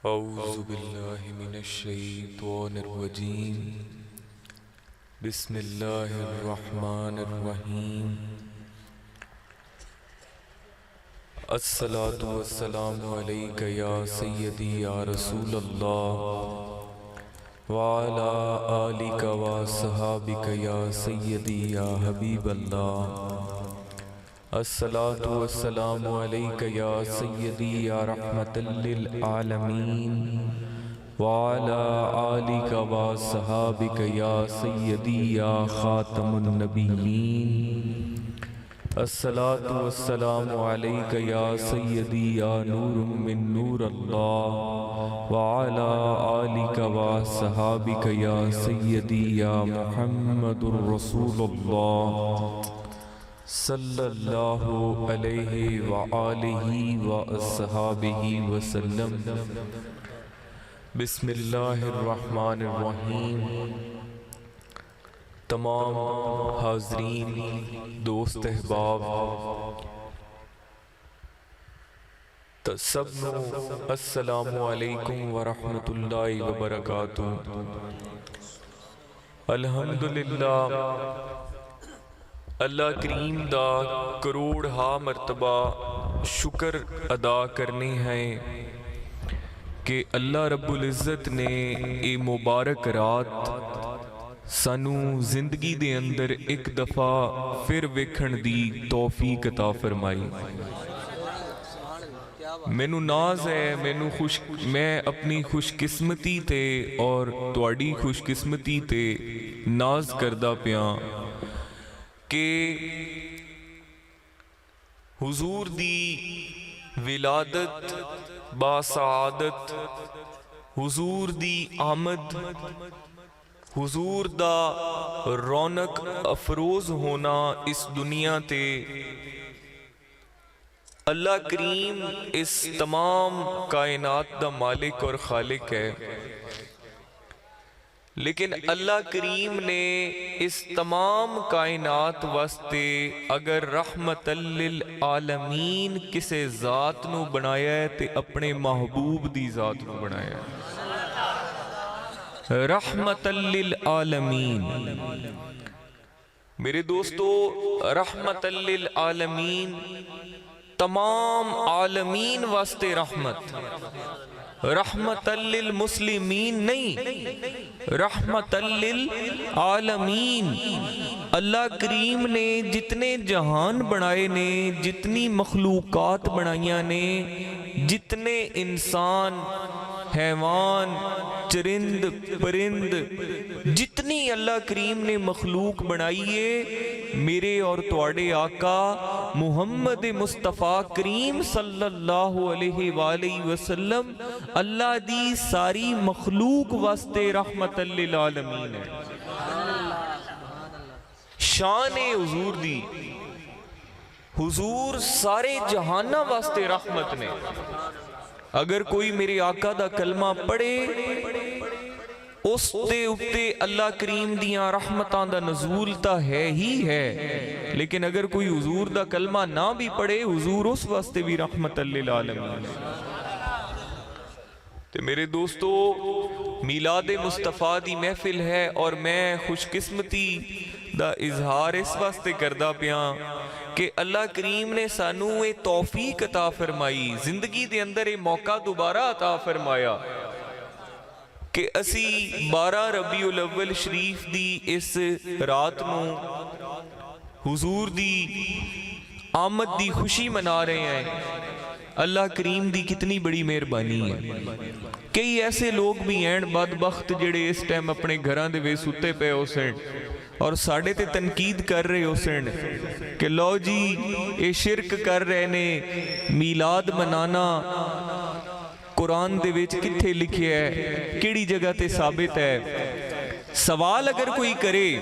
औज़ु बिल्लाहि मिनश्शैतानिर्रजीम। बिस्मिल्लाहिर्रहमानिर्रहीम। अस्सलातु वस्सलामु अलैका या सय्यदी या रसूलल्लाह व अला आलिका व अस्हाबिका या सय्यदी या हबीबल्लाह। अस्सलातु वस्सलामु अलैका या सय्यदी या रहमतल लिल आलमीन व अला आलिका व अस्हाबिका या सय्यदी या खातमुन नबिय्यीन। अस्सलातु वस्सलामु अलैका या सय्यदी या नूरुम मिन नूरिल्लाह व अला आलिका व अस्हाबिका या सय्यदी या मुहम्मदुर रसूलुल्लाह सल्लल्लाहु अलैहि व आलिहि व अस्हाबिहि वसल्लम। बिस्मिल्लाहिर्रहमानिर्रहीम। तमाम हाज़रीन, दोस्त अहबाब, सबनो अस्सलामु अलैकुम व रहमतुल्लाहि व बरकातुहू। अल्हम्दुलिल्लाह, अल्लाह करीम दा करोड़ हा मरतबा शुक्र अदा करने हैं कि अल्लाह रब्बुल इज़्ज़त ने ये मुबारक रात सानू जिंदगी दे अंदर एक दफ़ा फिर वेखण दी तौफीक अता फरमाई। मैनू नाज है, मैं अपनी खुशकिस्मती ते और तुहाडी खुशकिस्मती ते नाज करदा पिया कि हुजूर दी विलादत बासआदत, हुजूर दी आमद, हुजूर दा रौनक अफरोज होना इस दुनिया ते अल्लाह करीम इस तमाम कायनात दा मालिक और खालिक है। लेकिन अल्लाह करीम ने इस तमाम कायनात वास्ते अगर रहमतल लिल आलमीन किसे जात नू बनाया है ते अपने महबूब दी जात नू बनाया है। रहमतल लिल आलमीन मेरे दोस्तों, रहमतल लिल आलमीन तमाम आलमीन वास्ते रहमत, रहमतल लिल मुस्लिमीन नहीं, रहमतल लिल आलमीन। अल्लाह करीम ने जितने जहान बनाए ने, जितनी मखलूकात बनाइया ने, जितने इंसान, हैवान, चरिंद, परिंद, जितनी अल्लाह करीम ने मखलूक बनाई है, मेरे और तुहाडे आका मुहम्मद मुस्तफ़ा करीम सल्लल्लाहु अलैहि वसल्लम अल्लाह दी सारी मखलूक वास्ते रहमतल लिल आलमीन है। शान है हुजूर दी, हुजूर सारे जहाना वास्ते रहमत ने। अगर कोई मेरे आका दा कलमा पढ़े उस दे उत्ते अल्लाह करीम दियां रहमतां दा नज़ूल तां है ही है, लेकिन अगर कोई हुजूर दा कलमा ना भी पढ़े, हुजूर उस वास्ते भी रहमतल लिल आलमीन। ते मेरे दोस्तों, मिलादे मुस्तफ़ा दी महफिल है और मैं खुशकिस्मती दा इजहार इस वास्ते करदा पिया कि अल्लाह करीम ने सानू ये तौफीक अता फरमाई, जिंदगी दे अंदर ये मौका दोबारा अता फरमाया कि असी 12 रबीउल अव्वल शरीफ दी इस रात नू हुजूर दी आमद दी खुशी मना रहे हैं। अल्लाह करीम दी कितनी बड़ी मेहरबानी है। कई ऐसे लोग भी हैं बदबख्त जेड़े इस टाइम अपने घरां दे विच सुते पे हो सन और साढ़े ते तनकीद कर रहे हो सन कि लो जी ये शिरक कर रहे ने, मीलाद मनाना कुरान दे विच किथे लिखे है, किहड़ी जगह ते साबित है। सवाल अगर कोई करे,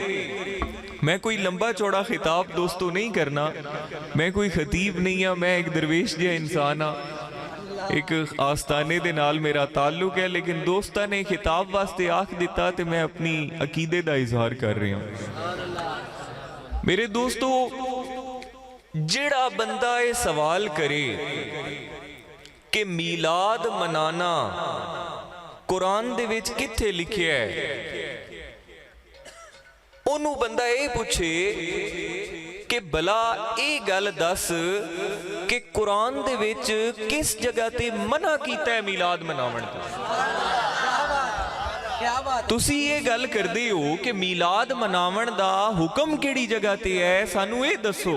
मैं कोई लंबा चौड़ा खिताब दोस्तों नहीं करना, मैं कोई खतीब नहीं हाँ, मैं एक दरवेश जिहा इंसान हाँ, एक आस्थाने दे नाल मेरा ताल्लुक है, लेकिन दोस्तां ने खिताब वास्ते आख दिता तो मैं अपनी अकीदे दा इजहार कर रहा हूँ। मेरे दोस्तों, जिहड़ा बंदा ये सवाल करे कि मीलाद मनाना कुरान दे विच किथे लिखिया है, ओनू बंदा ये पूछे कि भला ये गल दस कि कुरान दे विच किस जगह ते मना कीता है मिलाद मनावण तो। तुसी ये गल करदे हो कि मिलाद मनावण दा हुक्म किहड़ी जगह ते है, सानू ये दसो।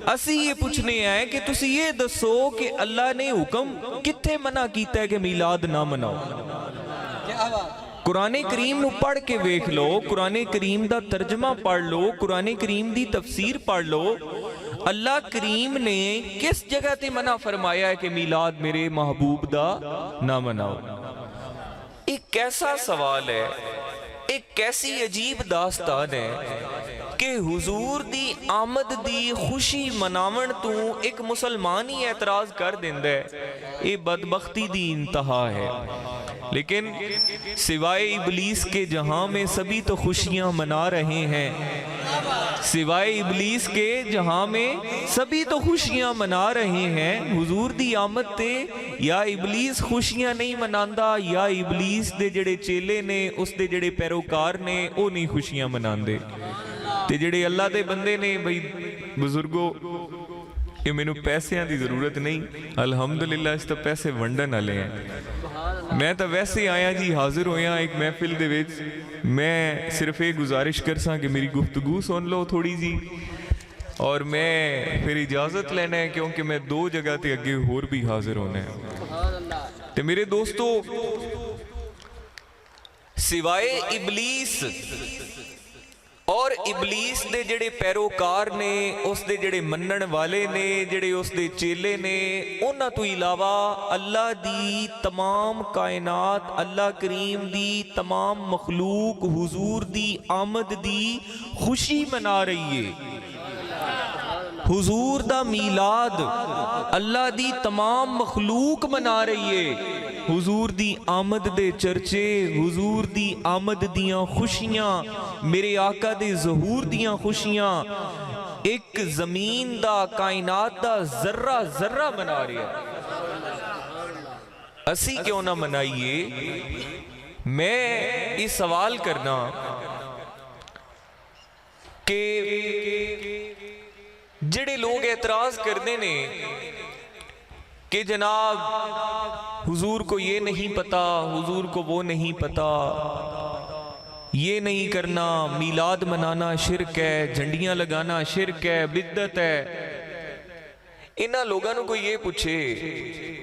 असी ये पूछने आए कि तुसी ये दसो कि अल्लाह ने हुक्म किथे मना कीता है कि मिलाद ना मनाओ। कुरान करीम नू पढ़ के वेख लो, कुरान करीम दा तर्जमा पढ़ लो, कुरान करीम दी तफसीर पढ़ लो। अल्लाह करीम ने किस जगह ते मना फरमाया है कि मिलाद मेरे महबूब दा ना मनाओ। एक कैसा सवाल है, एक कैसी अजीब दास्तान है कि हुजूर दी आमद दी खुशी मनावण तू एक मुसलमान ही एतराज कर देंदा है। ये बदबख्ती दी इंतहा है। लेकिन सिवाय इबलीस के जहां में सभी तो खुशियां मना रहे हैं, सिवाय इबलीस के जहां में सभी तो खुशियां मना रहे हैं। हुजूर दी आमद ते या इबलीस खुशियां नहीं मनांदा, या इबलीस दे जेड़े चेले ने, उस दे जेड़े पैरोकार ने, वो नहीं खुशियां मनांदे। ते जेड़े अल्लाह दे बंदे ने, भाई बुजुर्गो, ये मैनू पैसों की जरूरत नहीं, अल्हम्दुलिल्लाह इस तो पैसे वंडन वाले हैं। मैं तो वैसे आया जी, हाजिर होया एक महफिल दे विच। मैं सिर्फ ये गुजारिश कर सा कि मेरी गुफ्तगू सुन लो थोड़ी जी, और मैं फिर इजाजत लेना है, क्योंकि मैं 2 जगह ते अगे होर भी हाजिर होना है। तो मेरे दोस्तों, सिवाय इबलीस और इबलीस दे जेड़े पैरोकार ने, उस दे जेड़े मनण वाले ने, जेड़े उस दे चेले ने, उन्हां तो इलावा अल्लाह दी तमाम कायनात, अल्लाह करीम दी तमाम मखलूक हुजूर दी आमद दी खुशी मना रही है। हुजूर दा मीलाद अल्लाह दी तमाम मखलूक मना रही है। हुजूर दी आमद दे चर्चे, हुजूर दी आमद दियां खुशियां, मेरे आका दे ज़हूर दियां खुशियां एक जमीन दा, कायनात दा जर्रा जर्रा मना रही है। असी क्यों ना मनाइए। मैं ये सवाल करना कि जेड़े लोग एतराज करते ने कि जनाब हुजूर को ये नहीं पता, हुजूर को वो नहीं पता, ये नहीं करना, मिलाद मनाना शिरक है, झंडियां लगाना शिरक है, बिद्दत है। इन्हां लोगों को कोई ये पूछे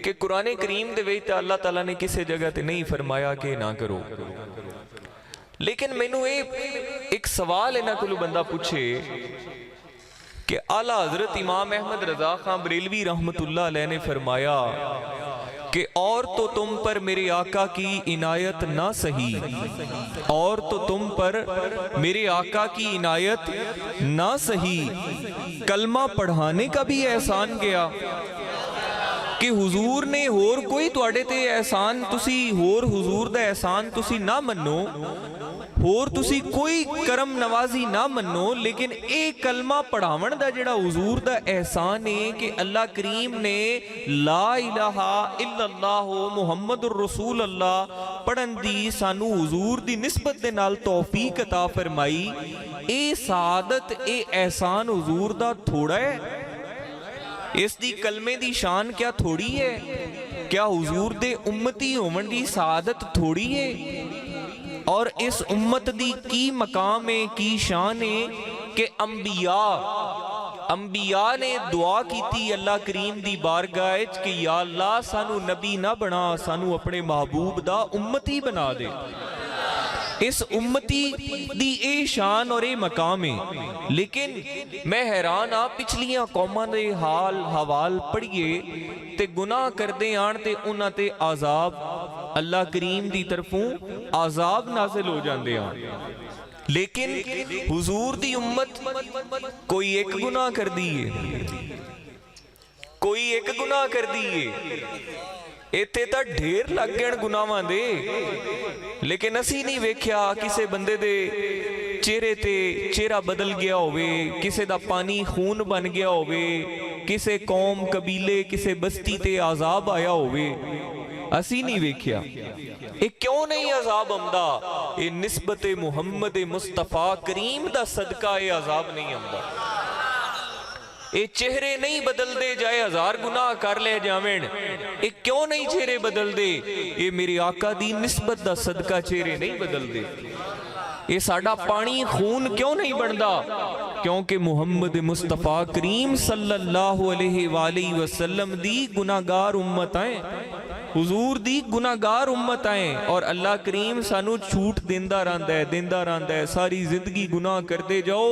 कि कुरान करीम दे विच अल्लाह ताला ने किसी जगह ते नहीं फरमाया कि ना करो। लेकिन मैनू एक सवाल इन्हां कोलों बंदा पूछे कि आला हजरत इमाम अहमद रजा खां बरेलवी रहमतुल्लाह अलैह ने फरमाया कि और तो तुम पर मेरे आका की इनायत ना सही, और तो तुम पर मेरे आका की इनायत ना सही, कलमा पढ़ाने का भी एहसान गया कि हुजूर ने होर कोई तुहाडे ते एहसान, तुसी होर हुजूर दा एहसान तुसी ना मन्नो, होर तुसी कोई करम नवाजी ना मन्नो, लेकिन एक कलमा पढ़ावन दा जेड़ा हुजूर दा एहसान है कि अल्लाह करीम ने ला इलाहा इल्लल्लाह मुहम्मदुर रसूल अल्लाह पढ़न दी सानू हुजूर दी निस्बत दे नाल तौफीक अता फरमाई। ए सादत, ए एहसान हुजूर दा थोड़ा है? इस दी कलमे दी शान क्या थोड़ी है? क्या हुजूर दे उम्मती होवन दी सादत थोड़ी है? और इस उम्मत दी की मकाम है, की शान है कि अंबिया ने दुआ की थी अल्लाह करीम दी बारगाह कि या अल्लाह सानू नबी ना बना, सानू अपने महबूब दा उम्मती बना दे। इस उम्मती दी ए शान और ए मकाम है। लेकिन मैं हैरान आ, पिछलियां कौमां दे हाल हवाल पढ़िए ते गुनाह करदे आन ते उन्हां ते आजाब अल्लाह करीम दी तरफों आजाब नाजिल हो जाते हैं। लेकिन हुजूर दी उम्मत कोई एक गुनाह कर दिए, कोई एक गुनाह कर दिए, इत्थे तां ढेर लग गए गुनाहां दे। लेकिन असी नहीं वेख्या किसे बंदे दे चेहरे ते चेहरा बदल गया होवे, किसे दा पानी खून बन गया होवे, किसे कौम कबीले किसे बस्ती ते आजाब आया होवे। असी नहीं वेख्या। ये क्यों नहीं अजाब आंदा? ये निस्बत मुहम्मद मुस्तफा करीम दा सदका ये अजाब नहीं आंदा। ये चेहरे नहीं बदलते, जाए हजार गुनाह कर ले जावें, ये क्यों नहीं चेहरे बदलते? ये मेरे आका दी निस्बत दा सदका चेहरे नहीं बदलते। ये साडा पानी खून क्यों नहीं बनता? क्योंकि मुहम्मद मुस्तफा करीम सल्लल्लाहु अलैहि वसल्लम दी गुनाहगार उम्मत है, हुजूर दी गुनाहगार उम्मत है। और अल्लाह करीम सानू छूट देंदा रहंदा है। सारी जिंदगी गुनाह करते जाओ,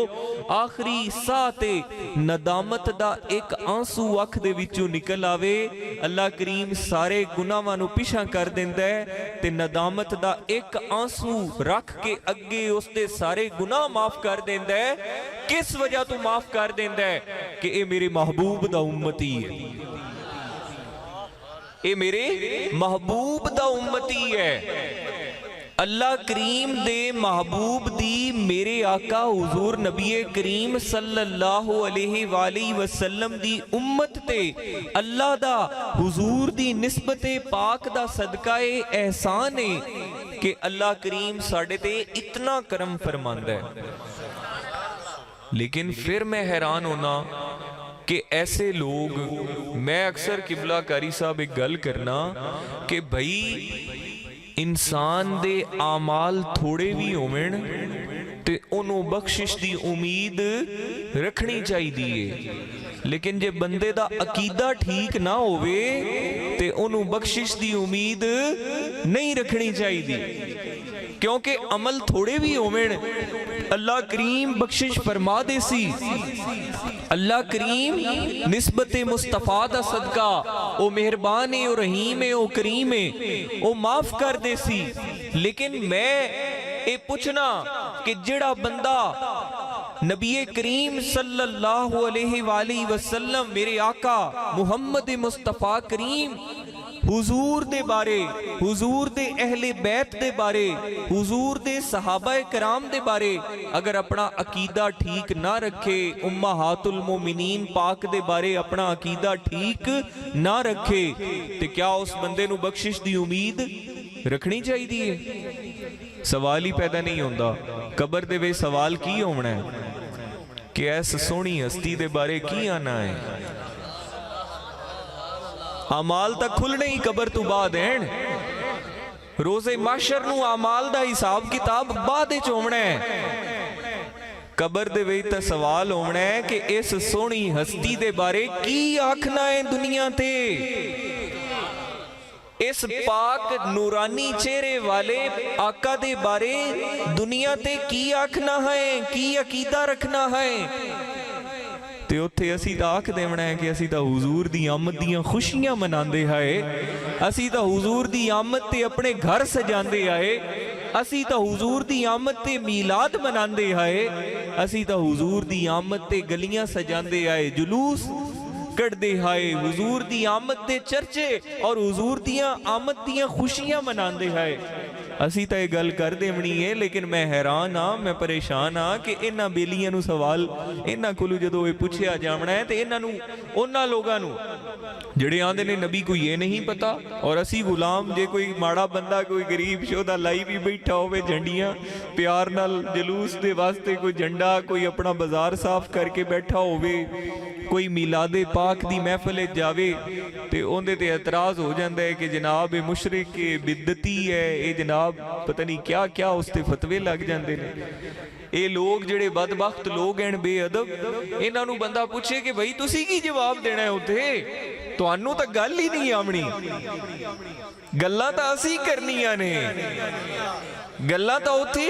आखिरी साह ते नदामत दा एक आंसू अख दे विचों निकल आवे, अल्लाह करीम सारे गुनाहां नू पिछा कर देंदा है ते नदामत दा एक आंसू रख के अगे उसदे सारे गुनाह माफ कर देंदा है। किस वजह तो माफ कर देंदा है? कि ये मेरे महबूब दा उम्मती है, ये मेरे महबूब दा उम्मती है। अल्लाह करीम दे महबूब दी मेरे आका हुजूर नबी करीम सल्लल्लाहु अलैहि वसल्लम दी उम्मत ते अल्लाह दा हुजूर दी निस्बत पाक दा सदका एहसान है कि अल्लाह करीम साडे ते इतना करम फरमांदा है। लेकिन फिर मैं हैरान होना कि ऐसे लोग, मैं अक्सर किबला कारी साहब एक गल करना कि भाई इंसान दे आमाल थोड़े भी होवेन ते ओनू बख्शिश दी उम्मीद रखनी चाहिए, लेकिन जे बंदे दा अकीदा ठीक ना होवे ते ओनू बख्शिश दी उम्मीद नहीं रखनी चाहिए। क्योंकि अमल थोड़े भी होवेन अल्लाह करीम बख्शिश फरमा दे सी। अल्लाह करीम निस्बत मुस्तफा दा सदका ओ मेहरबान है, ओ रहीम है, ओ करीम है, ओ माफ कर दे सी। लेकिन मैं ये पूछना कि जेड़ा बंदा नबी करीम सल्लल्लाहु अलैहि वसल्लम मेरे आका मुहम्मद मुस्तफा करीम हुजूर दे बारे, हुजूर दे अहले बैत दे बारे, हुजूर दे सहाबा कराम दे बारे अगर अपना अकीदा ठीक ना रखे, उम्महातुल मोमिनीन पाक दे बारे अपना अकीदा ठीक ना रखे, तो क्या उस बंदे नू बख्शिश दी उम्मीद रखनी चाहिए? सवाल ही पैदा नहीं होता। कबर दे वे सवाल की होना है कि ऐस सोहनी हस्ती दे बारे की आना है? अमाल तक खुलने ही कबर तो बाद हैं। रोजे माशर नू अमाल दा हिसाब किताब बाद विच होना है। कबर दे विच तां सवाल होना है कि इस सोहनी हस्ती दे बारे की आखना है दुनिया ते, इस पाक नूरानी चेहरे वाले आका दे बारे दुनिया ते की आखना है, की अकीदा रखना है। ते उत्थे असी तां आख देवना है कि असी तां हुजूर दी आमद दियां खुशियां मनांदे आए, असी तां हुजूर दी आमद ते अपने घर सजांदे आए, असी तां हुजूर दी आमद ते मीलाद मनांदे आए, असी तां हुजूर दी आमद ते गलियां सजांदे आए, जुलूस कढ़दे आए, हुजूर दी आमद दे चर्चे और हुजूर दियां आमद दियां खुशियां मनांदे आए। असी तो यह गल कर देवनी है, लेकिन मैं हैरान हाँ, मैं परेशान हाँ कि इन्हां बेलियां नू सवाल इन्हां कोलों जदों ये पूछया जावना है तो इन्हां नू उन्हां लोगां नू जिहड़े आंदे ने नबी को ये नहीं पता और असी गुलाम, जे कोई माड़ा बंदा कोई गरीब शोधा लाई भी बैठा होवे झंडियां प्यार नाल जलूस दे वास्ते, कोई झंडा कोई अपना बाजार साफ करके बैठा होवे, कोई मिलादे पाक दी महफिल जावे ते उहदे ते एतराज हो जाता है कि जनाब ये मुशरिक है, बिदती है, ये जनाब पता नहीं क्या क्या उसते फतवे लग जाते हैं। ये लोग जिहड़े बदबख्त लोग हैं बेअदब, इन्हां नूं बंदा पूछे कि भाई तुसी की जवाब देना है उत्थे, तुहानूं तां गल ही नहीं आवनी, गल्लां तां असी करनियां ने, गल्लां तां उत्थे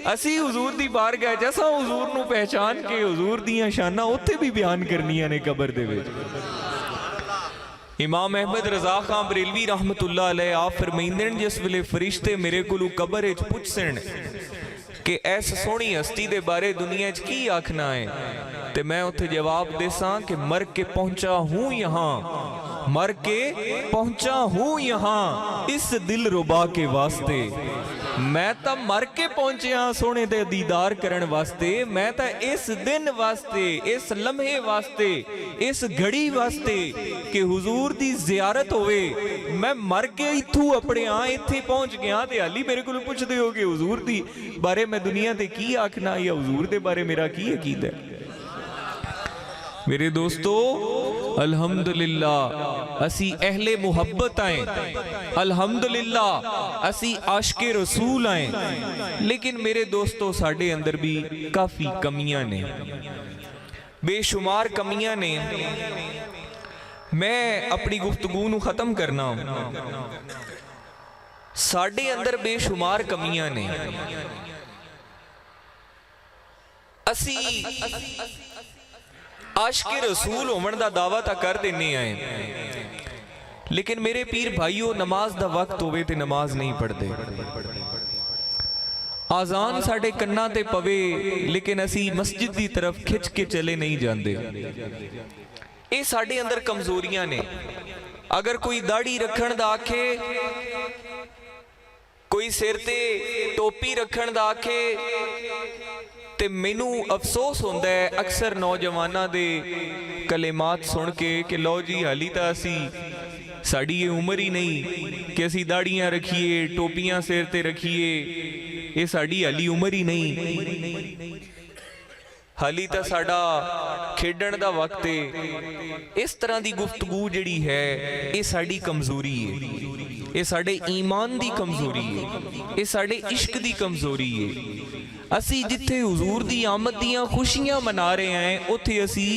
असी हुजूर दी बारगाह च असां हुजूर नूं पहचान के हुजूर दियां शानां उत्थे भी बयान करनियां ने कबर दे विच। इमाम अहमद रजा खां बरेलवी रहमतुल्लाह अलैह आप फरमाइंदे ने जिस वेले फरिश्ते मेरे कोलों कबर विच पुछण कि ऐस सोहनी हस्ती दे बारे दुनिया च की आखना है, ते मैं उत्थे जवाब देसां कि मर के पहुंचा हूं यहाँ, मर के पहुंचा हूं यहाँ इस दिल रुबा के वास्ते, मैं तो मर के पहुंचे हाँ सोने दे दीदार करन वास्ते, मैं तो इस दिन वास्ते, इस लम्हे वास्ते, इस घड़ी वास्ते कि हुजूर दी जियारत होवे, मैं मर के इत्थों अपने इत्थे पहुंच गया ते हाली मेरे को पुछदे हो कि हुजूर दी बारे मैं दुनिया ते की आखना या हुजूर दे बारे मेरा की अकीदा है। मेरे दोस्तों अल्हम्दुलिल्लाह असी अहले मुहब्बत आए, अल्हम्दुलिल्लाह असी आशिके रसूल आए, लेकिन मेरे दोस्तों साडे अंदर भी काफ़ी कमियां ने, बेशुमार कमियां ने। मैं अपनी गुफ्तगू नूं खत्म करना, साडे अंदर बेशुमार कमियां ने। असी आशिके रसूल होवन दा दावा तां कर देने आए, लेकिन मेरे पीर भाईओ नमाज दा वक्त होवे ते नमाज नहीं पढ़ते। आजान साडे कन्नां ते पवे लेकिन असी मस्जिद दी तरफ खिंच के चले नहीं जाते। ये साडे अंदर कमजोरियां ने। अगर कोई दाढ़ी रखण दा आखे, कोई सिर ते टोपी रखण दा आखे, ते मैनू अफसोस होंदा है अक्सर नौजवानों दे कलेमात सुन के कि लो जी हाली तो असी साड़ी ये उम्र ही नहीं कि असी दाड़ियाँ रखिए, टोपियाँ सिर ते रखिए, ये साड़ी हाली उम्र ही नहीं, हाली तो साडा खेडण दा वक्त है। इस तरह की गुफ्तगू जिहड़ी है ये साडी कमजोरी है, ये साडे ईमान दी कमजोरी है, ये साडे इश्क दी कमजोरी है। असी जिथे हुजूर दी आमद दियां खुशियां मना रहे हैं उत्थे असी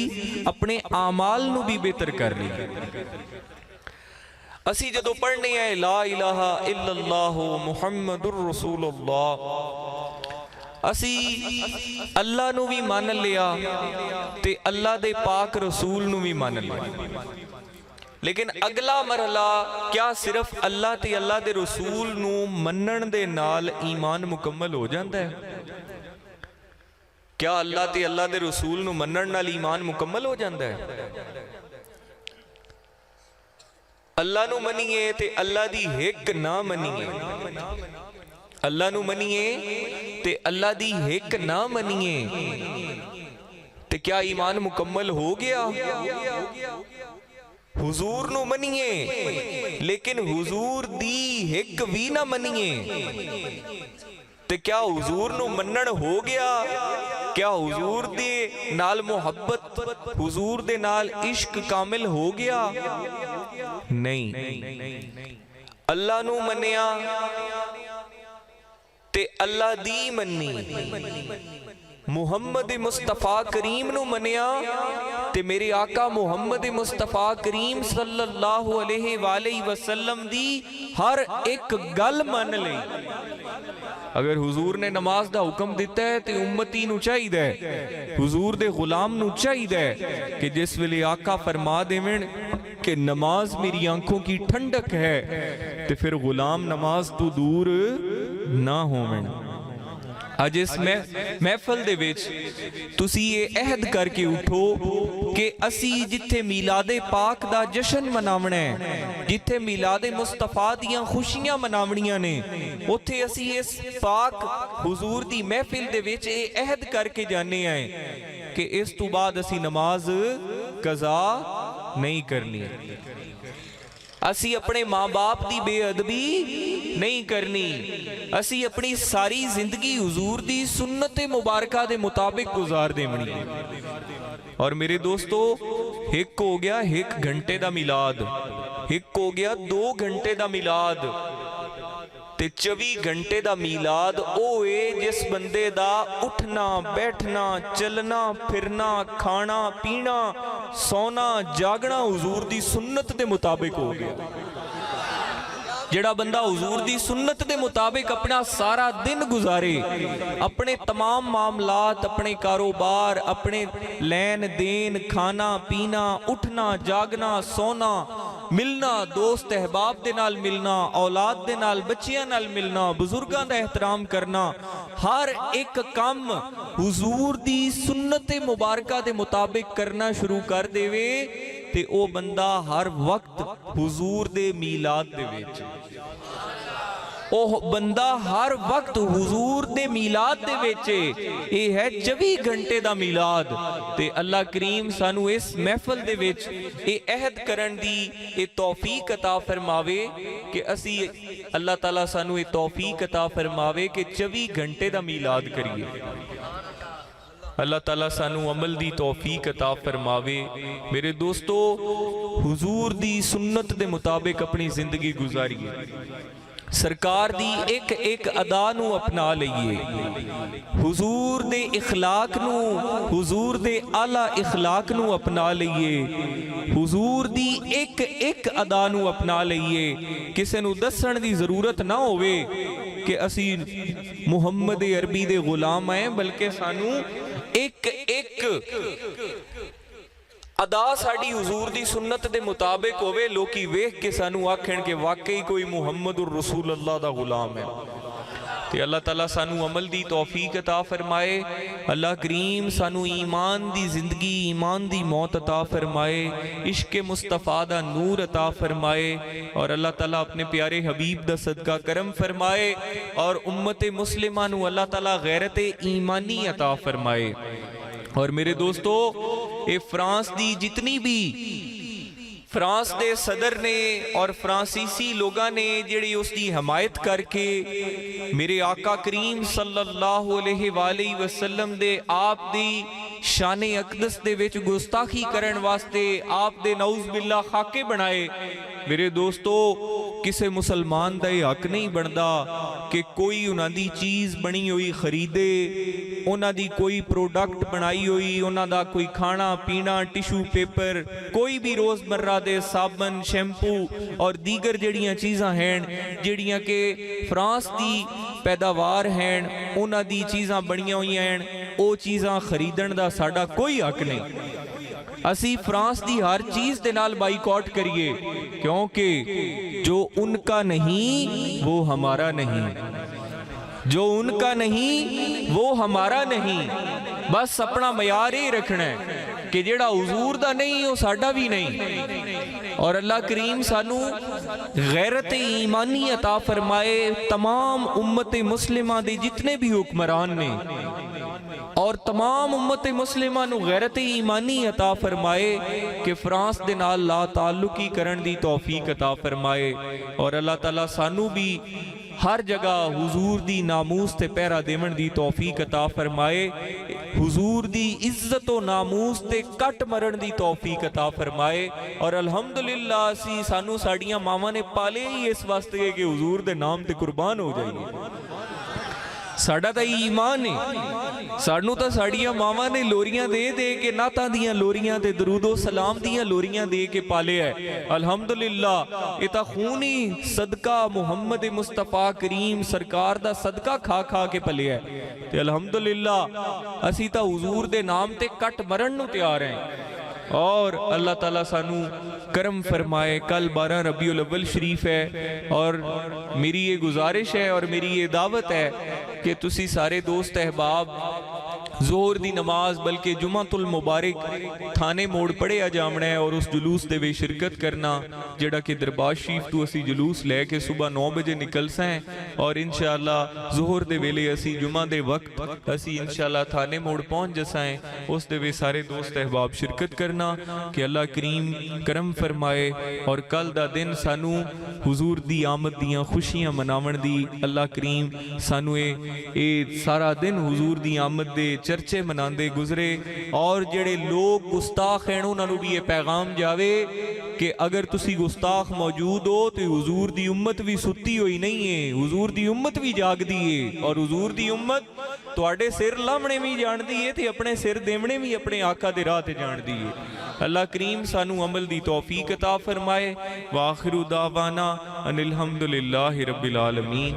अपने आमाल नू भी बेहतर कर रहे हैं। असी जदों पढ़ने हैं ला इलाहा इल्लल्लाह मुहम्मदुर रसूलुल्लाह, असी अल्लाह नू भी मान लिया ते अल्लाह दे पाक रसूल नू भी मान लिया, लेकिन अगला मरहला क्या सिर्फ अल्लाह ते अल्लाह दे रसूल नू मनण दे नाल ईमान मुकम्मल हो जाता है? क्या अल्लाह ते अल्लाह दे रसूल नू मनण नाल ईमान मुकम्मल हो जाता है? अल्लाह नू मनीए ते अल्लाह दी हिक ना मनीए, अल्लाह नू मनीए ते अल्लाह दी हिक ना मनीए, ते क्या ईमान मुकम्मल हो गया? हुजूर नू मनीए लेकिन हुजूर दी हिक भी ना मनीए, ते क्या हुजूर नू मनण हो गया? क्या हुजूर दे नाल मुहब्बत, हुजूर दे नाल इश्क कामिल हो गया? नहीं। अल्लाह नू मनिया ते अल्लाह दी मन्नी, मुहम्मद मुस्तफा करीम नू मनिया ते मेरे आका मुहम्मद मुस्तफा करीम सल्लल्लाहु अलैहि वसल्लम दी हर एक गल मन ली। अगर हुजूर ने नमाज दा हुक्म दिता है तो उम्मती नू चाहिए, हुजूर दे गुलाम नू चाहिए कि जिस वेले आका फरमा देवन कि नमाज मेरी आंखों की ठंडक है, तो फिर गुलाम नमाज तो दूर ना होवन। अज इस महफल दे विच तुसी ये अहद करके उठो कि असी जिथे मीलादे पाक दा जश्न मनावना है, जिथे मीलादे मुस्तफा दियां खुशियां मनावणियां ने, उत्थे असी इस पाक हुजूर दी महफिल दे विच ये अहद करके जाने आए कि इस तो बाद असी नमाज कज़ा नहीं करनी, असी अपने माँ बाप की बेअदबी नहीं करनी, असी अपनी सारी जिंदगी हुजूर दी सुन्नत मुबारका दे मुताबिक गुजार देवनी। और मेरे दोस्तों एक हो गया 1 घंटे का मिलाद, एक हो गया 2 घंटे का मिलाद, ते 24 घंटे का मिलाद ओ है जिस बंदे दा उठना बैठना चलना फिरना खाना पीना सोना जागना हुजूर दी सुन्नत दे मुताबिक हो गया। जेड़ा बंदा हुजूर दी सुन्नत दे मुताबिक अपना सारा दिन गुजारे, अपने तमाम मामलात, अपने कारोबार, अपने लैन देन, खाना पीना, उठना जागना सोना, मिलना, दोस्त अहबाब दे नाल मिलना, औलाद दे नाल बच्चियां नाल मिलना, बुजुर्गां दा एहतराम करना, हर एक काम हुजूर दी सुन्नत मुबारका दे मुताबिक करना शुरू कर देवे ते ओ बंदा हर वक्त हुजूर दे मीलाद दे विच, ਉਹ ਬੰਦਾ ਹਰ ਵਕਤ हुजूर दे मीलाद दे विच ये है 24 घंटे दा मीलाद। ते अल्लाह करीम सानू इस महफिल दे विच ये अहद करन दी ये तौफीक अता फरमावे कि असी अल्लाह ताला सानू ये तौफीक अता फरमावे कि 24 घंटे दा मीलाद करिए। अल्लाह ताला सानू अमल दी तौफीक अता फरमावे। मेरे दोस्तों, हुजूर दी सुन्नत दे मुताबिक अपनी जिंदगी गुजारिए। सरकार दी एक एक अदा नू अपना लईए। हुजूर दे इखलाक नू, हुजूर दे आला इखलाक नू अपना लईए। हुजूर दी एक एक अदा नू अपना लईए। किसे नू दसण दी जरूरत ना होवे कि असी मुहम्मद अरबी दे गुलाम हैं, बल्कि सानू एक एक अदा साड़ी हुजूर दी सुन्नत दे मुताबिक होवे। लोकी वेख के सानू आखण के वाकई कोई मुहम्मदुर रसूल अल्लाह दा गुलाम है। ते अल्लाह ताला सानू अमल दी तौफीक अता फरमाए। अल्लाह करीम सानू ईमान दी जिंदगी, ईमान दी मौत अता फरमाए। इश्क मुस्तफ़ा दा नूर अता फरमाए। और अल्लाह ताला अपने प्यारे हबीब दा सदका करम फरमाए। और उम्मत मुस्लिमा नू अल्लाह ताला गैरत ईमानी अता फरमाए। और मेरे दोस्तों, ये फ्रांस दी जितनी भी फ्रांस दे सदर ने और फ्रांसीसी लोगां ने जिहड़ी उसकी हमायत करके मेरे आका करीम सल्लल्लाहु अलैहि वसल्लम दे आप दी शाने अकदस दे विच गुस्ताखी करन वास्ते आप दे नऊज़ बिल्ला खाके बनाए। मेरे दोस्तों, किसी मुसलमान का यह हक नहीं बनता कि कोई उन्हां दी चीज़ बनी हुई खरीदे, उन्हां दी कोई प्रोडक्ट बनाई हुई, उन्हां दा कोई खाना पीना, टिशू पेपर, कोई भी रोज़मर्रा दे साबन, शैम्पू और दीगर जड़ियाँ चीज़ां हैं जड़ियाँ के फ्रांस दी पैदावार हैं, उन्हां दी चीज़ां बनियां हुई हैं, वो चीज़ां खरीदण दा साडा कोई हक नहीं। असी फ्रांस दी हर चीज़ दे नाल बाइकआउट करिए, क्योंकि जो उनका नहीं वो हमारा नहीं, जो उनका नहीं वो हमारा नहीं। बस अपना मयार ही रखना है कि जेड़ा हुजूर दा नहीं वो साडा भी नहीं। और अल्लाह करीम सानू गैरत ईमानी अता फरमाए। तमाम उम्मत मुस्लिमा दे जितने भी हुक्मरान ने और तमाम उम्मत मुस्लिमा नू गैरत ईमानी अता फरमाए कि फ्रांस दे नाल ला ताल्लुकी करन दी तौफीक अता फरमाए। और अल्लाह ताला सानू भी हर जगह हुजूर दी नामूस ते पहरा देवन दी तौफीक अता फरमाए। हुजूर दी इज्जत व नामूस ते कट मरण दी तौफीक अता फरमाए। और अल्हम्दुलिल्लाह असी सानू साड़ियां मावां ने पाले ही इस वास्ते कि हुजूर दे नाम ते कुर्बान हो जाइए। साडा तां ईमान है, सानू तां साड़ियां मावां ने लोरियां दे दे के नातां दियां लोरियां ते दरूदो सलाम दियां लोरियां दे के पाले है। अल्हम्दुलिल्लाह ये तां खून ही सदका मुहम्मद मुस्तफ़ा करीम सरकार दा सदका खा खा के पले है। ते अल्हम्दुलिल्लाह असी तां हुजूर दे नाम ते कट मरण नू तैयार हैं। और अल्लाह ताला सानू करम फरमाए। कल 12 रबीउल अव्वल शरीफ है और मेरी ये गुजारिश है और मेरी ये दावत है कि तुसी सारे दोस्त अहबाब जोहर दी नमाज बल्कि जुमातुल मुबारक थाने मोड़ पढ़िया जामना है और उस जुलूस दे विच शिरकत करना जिहड़ा कि दरबार शरीफ तो असी जुलूस लैके सुबह 9 बजे निकल सैं। और इंशाअल्लाह जोहर दे वेले असी जुमा दे वक्त असी इंशाअल्लाह थाने मोड़ पहुँच जसाएं। उस दे विच सारे दोस्त अहबाब शिरकत करना कि अल्लाह करीम करम फरमाए। और कल दा दिन सानू हुजूर दी आमद दियां खुशियां मनावन दी अल्लाह करीम सानू ए सारा दिन हुजूर दी आमद दे चर्चे मनाते गुजरे। और जेड़े लोग गुस्ताख हैं उन्होंने भी ये पैगाम जावे कि अगर तुसी गुस्ताख मौजूद हो तो हुजूर दी उम्मत भी सुती हुई नहीं है, हुजूर दी उम्मत भी जागदी है। और हुजूर दी उम्मत तुहाडे सिर लामणे भी जानदी है ते अपने सिर देवणे भी अपने आका दे राह ते जानदी है। अल्लाह करीम सानू अमल दी तौफीक अता फरमाए। वाखिरु दावाना अनिल हम्दुलिल्लाहि रब्बिल आलमीन।